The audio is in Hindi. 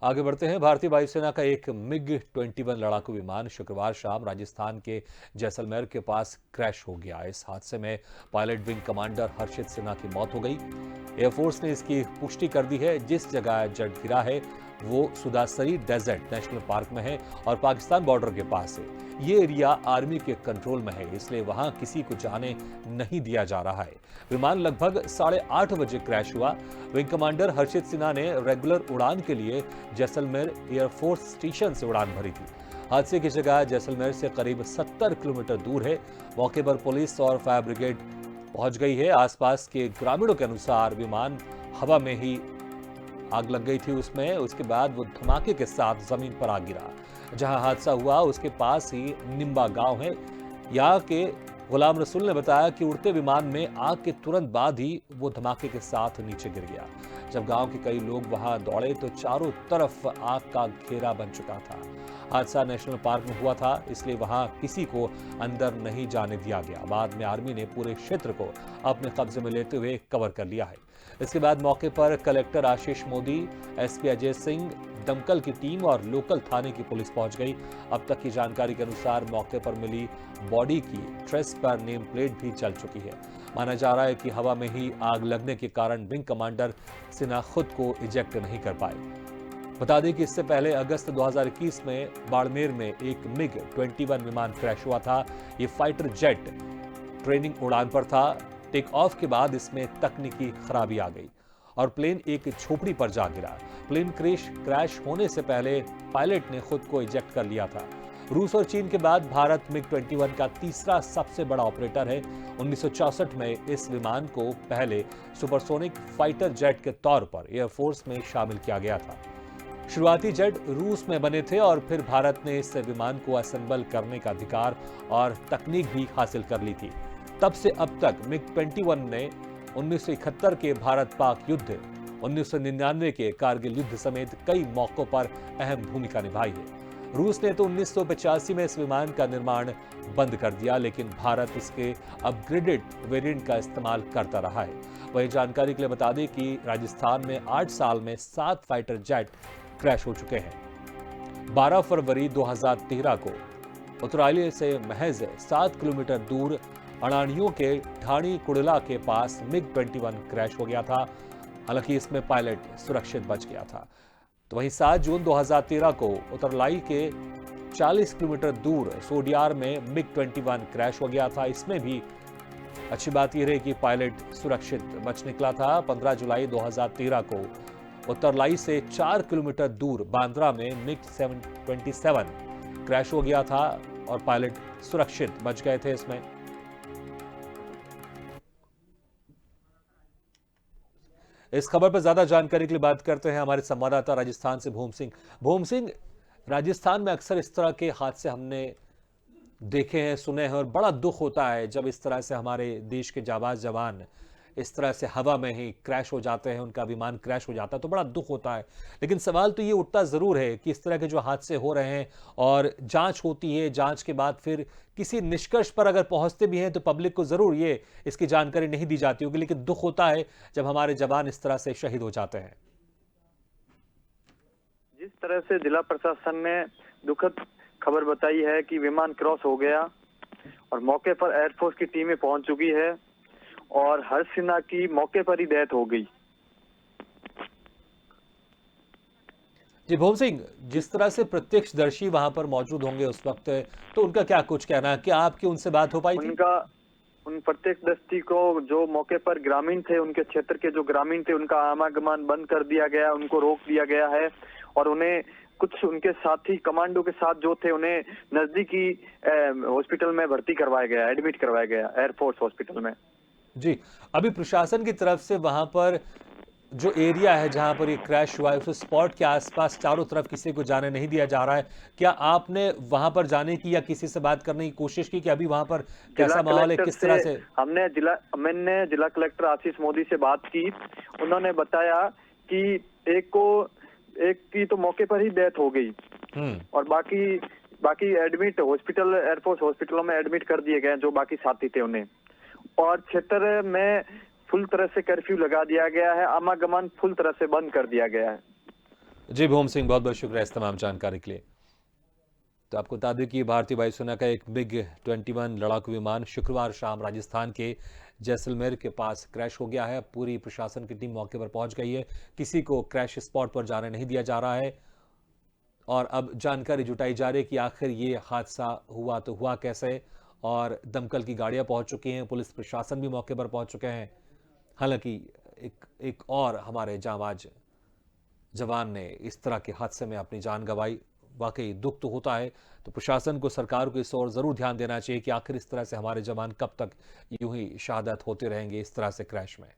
आगे बढ़ते हैं। भारतीय वायुसेना का एक मिग-21 लड़ाकू विमान शुक्रवार शाम राजस्थान के जैसलमेर के पास क्रैश हो गया। इस हादसे में पायलट विंग कमांडर हर्षित सिन्हा की मौत हो गई। एयरफोर्स ने इसकी पुष्टि कर दी है। जिस जगह जेट गिरा है वो सुदासरी डेजर्ट नेशनल पार्क में है और पाकिस्तान बॉर्डर के पास है। ये एरिया आर्मी के कंट्रोल में है, इसलिए वहां किसी को जाने नहीं दिया जा रहा है। विमान लगभग 8:30 बजे क्रैश हुआ। विंग कमांडर हर्षित सिन्हा ने रेगुलर उड़ान के लिए जैसलमेर एयरफोर्स स्टेशन से उड़ान भरी थी। हादसे की जगह जैसलमेर से करीब 70 किलोमीटर दूर है। मौके पर पुलिस और फायर ब्रिगेड पहुंच गई है। आसपास के ग्रामीणों के अनुसार विमान हवा में ही आग लग गई थी उसमें। उसके बाद वो धमाके के साथ जमीन पर आ गिरा। जहां हादसा हुआ उसके पास ही निम्बा गांव है। यहाँ के गुलाम रसूल ने बताया कि उड़ते विमान में आग के तुरंत बाद ही वो धमाके के साथ नीचे गिर गया। जब गांव के कई लोग वहां दौड़े तो चारों तरफ आग का घेरा बन चुका था। हादसा नेशनल पार्क में हुआ था, इसलिए वहां किसी को अंदर नहीं जाने दिया गया। बाद में आर्मी ने पूरे क्षेत्र को अपने कब्जे में लेते हुए कवर कर लिया है। इसके बाद मौके पर कलेक्टर आशीष मोदी, एसपी अजय सिंह, दमकल की टीम और लोकल थाने की पुलिस पहुंच गई। अब तक की जानकारी के अनुसार मौके पर मिली बॉडी की ट्रेस पर नेम प्लेट भी जल चुकी है। माना जा रहा है कि हवा में ही आग लगने के कारण विंग कमांडर सिन्हा खुद को इजेक्ट नहीं कर पाए। बता दें कि इससे पहले अगस्त 2021 में बाड़मेर में एक मिग-21 विमान क्रैश हुआ था। ये फाइटर जेट ट्रेनिंग उड़ान पर था। टेक ऑफ के बाद इसमें तकनीकी खराबी आ गई और प्लेन एक झोपड़ी पर जा गिरा। प्लेन क्रैश होने से पहले पायलट ने खुद को इजेक्ट कर लिया था। रूस और चीन के बाद भारत मिग-21 का तीसरा सबसे बड़ा ऑपरेटर है। 1964 में इस विमान को पहले सुपरसोनिक फाइटर जेट के तौर पर एयरफोर्स में शामिल किया गया था। शुरुआती जेट रूस में बने थे और फिर भारत ने इस विमान को असेंबल करने का अधिकार और तकनीक भी हासिल कर ली थी। तब से अब तक मिग-21 ने 1971 के भारत पाक युद्ध, 1999 के कारगिल युद्ध समेत कई मौकों पर अहम भूमिका निभाई है। रूस ने तो 1985 में इस विमान का निर्माण बंद कर दिया, लेकिन भारत इसके अपग्रेडेड वेरिएंट का इस्तेमाल करता रहा है। वही जानकारी के लिए बता दें कि राजस्थान में 8 साल में 7 फाइटर जेट क्रैश हो चुके हैं। 12 फरवरी 2013 को उत्तराली से महज 7 किलोमीटर दूर अणानियों के ढाणी कुड़ला के पास मिग-21 क्रैश हो गया था। हालांकि इसमें पायलट सुरक्षित बच गया था। तो वहीं 7 जून 2013 को उत्तरलाई के 40 किलोमीटर दूर सोडियार में मिग-21 क्रैश हो गया था। इसमें भी अच्छी बात यह रही कि पायलट सुरक्षित बच निकला था। 15 जुलाई 2013 को उत्तरलाई से 4 किलोमीटर दूर बांद्रा में मिग-27 क्रैश हो गया था और पायलट सुरक्षित बच गए थे इसमें। इस खबर पर ज्यादा जानकारी के लिए बात करते हैं हमारे संवाददाता राजस्थान से भूम सिंह। भूम सिंह, राजस्थान में अक्सर इस तरह के हादसे हमने देखे हैं, सुने हैं और बड़ा दुख होता है जब इस तरह से हमारे देश के जाबाज जवान इस तरह से हवा में ही क्रैश हो जाते हैं, उनका विमान क्रैश हो जाता है तो बड़ा दुख होता है। लेकिन सवाल तो ये उठता ज़रूर है कि इस तरह के जो हादसे हो रहे हैं और जांच होती है, जांच के बाद फिर किसी निष्कर्ष पर अगर पहुंचते भी हैं तो पब्लिक को ज़रूर ये इसकी जानकारी नहीं दी जाती होगी। लेकिन दुख होता है जब हमारे जवान इस तरह से शहीद हो जाते हैं। जिस तरह से जिला प्रशासन ने दुखद खबर बताई है कि विमान क्रॉस हो गया और मौके पर एयरफोर्स की टीमें पहुंच चुकी है और हर्ष सिन्हा की मौके पर ही डेथ हो गई। जी भूम सिंह, जिस तरह से प्रत्यक्षदर्शी वहां पर मौजूद होंगे उस वक्त, तो उनका क्या कुछ कहना है? क्या आपकी उनसे बात हो पाई थी? उन प्रत्यक्षदर्शी को जो मौके पर ग्रामीण थे, उनके क्षेत्र के जो ग्रामीण थे, उनका आवागमन बंद कर दिया गया, उनको रोक दिया गया है और उन्हें कुछ उनके साथी कमांडो के साथ जो थे उन्हें नजदीकी हॉस्पिटल में भर्ती करवाया गया, एडमिट करवाया गया एयरफोर्स हॉस्पिटल में। जी, अभी प्रशासन की तरफ से वहां पर जो एरिया है जहां पर ये क्रैश हुआ है उस स्पॉट के आसपास चारों तरफ किसी को जाने नहीं दिया जा रहा है। क्या आपने वहां पर जाने की या किसी से बात करने की कोशिश की कि अभी वहां पर कैसा माहौल है, किस तरह से? मैंने जिला कलेक्टर आशीष मोदी से बात की। उन्होंने बताया कि एक की तो मौके पर ही डेथ हो गई और बाकी एडमिट हॉस्पिटल, एयरफोर्स हॉस्पिटलों में एडमिट कर दिए गए जो बाकी साथी थे उन्हें। और क्षेत्र में फुल तरह से कर्फ्यू लगा दिया गया है, आवागमन फुल तरह से बंद कर दिया गया है। जी भूम सिंह, बहुत बहुत शुक्रिया इस तमाम जानकारी के लिए। तो आपको बता दें कि भारतीय वायुसेना का एक मिग 21 लड़ाकू विमान शुक्रवार शाम राजस्थान के जैसलमेर के पास क्रैश हो गया है। पूरी प्रशासन की टीम मौके पर पहुंच गई है। किसी को क्रैश स्पॉट पर जाने नहीं दिया जा रहा है और अब जानकारी जुटाई जा रही है कि आखिर ये हादसा हुआ तो हुआ कैसे। और दमकल की गाड़ियां पहुंच चुकी हैं, पुलिस प्रशासन भी मौके पर पहुंच चुके हैं। हालांकि एक और हमारे जांबाज जवान ने इस तरह के हादसे में अपनी जान गंवाई। वाकई दुख तो होता है। तो प्रशासन को, सरकार को इस ओर जरूर ध्यान देना चाहिए कि आखिर इस तरह से हमारे जवान कब तक यूं ही शहादत होते रहेंगे इस तरह से क्रैश में।